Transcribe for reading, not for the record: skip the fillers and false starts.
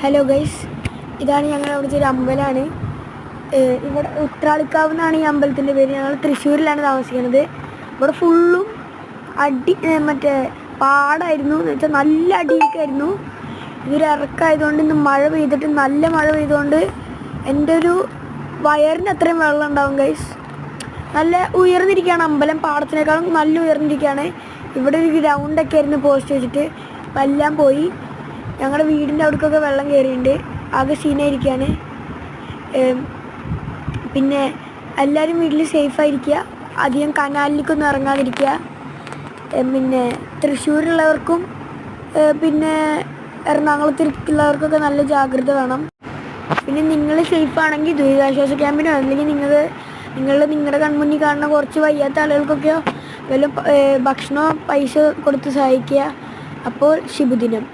Hello guys, ഇതാണ് ഞങ്ങളുടെ അവിടുത്തെ ഒരു അമ്പലമാണ്. ഇവിടെ ഉത്രാളിക്കാവ് എന്നാണ് ഈ അമ്പലത്തിൻ്റെ പേര്. ഞങ്ങൾ തൃശ്ശൂരിലാണ് താമസിക്കുന്നത്. ഇവിടെ ഫുള്ളും മറ്റേ പാടായിരുന്നു എന്ന് വെച്ചാൽ നല്ല അടിയൊക്കെയായിരുന്നു. ഇതൊരു ഇറക്കമായതുകൊണ്ട് ഇന്ന് മഴ പെയ്തിട്ട് നല്ല മഴ പെയ്തുകൊണ്ട് എൻ്റെ ഒരു വയറിന് അത്രയും വെള്ളം ഉണ്ടാവും ഗൈസ്. നല്ല ഉയർന്നിരിക്കുകയാണ് അമ്പലം, പാടത്തിനേക്കാളും നല്ല ഉയർന്നിരിക്കുകയാണ്. ഇവിടെ ഒരു ഗ്രൗണ്ടൊക്കെ ആയിരുന്നു പോസ്റ്റ് വെച്ചിട്ട്, അപ്പം എല്ലാം പോയി. ഞങ്ങളുടെ വീടിൻ്റെ അവിടേക്കൊക്കെ വെള്ളം കയറിയിട്ടുണ്ട്. ആകെ സീനായിരിക്കുകയാണ്. പിന്നെ എല്ലാവരും വീട്ടിൽ സേഫായിരിക്കുക, അധികം കനാലിലേക്കൊന്നും ഇറങ്ങാതിരിക്കുക. പിന്നെ തൃശ്ശൂരുള്ളവർക്കും പിന്നെ എറണാകുളത്തിലുള്ളവർക്കൊക്കെ നല്ല ജാഗ്രത വേണം. പിന്നെ നിങ്ങൾ സേഫാണെങ്കിൽ ദുരിതാശ്വാസ ക്യാമ്പിനോ അല്ലെങ്കിൽ നിങ്ങളുടെ കൺമുന്നിൽ കാണുന്ന കുറച്ച് വയ്യാത്ത ആളുകൾക്കൊക്കെയോ വല്ല ഭക്ഷണമോ പൈസ കൊടുത്ത് സഹായിക്കുക. അപ്പോൾ ശുഭദിനം.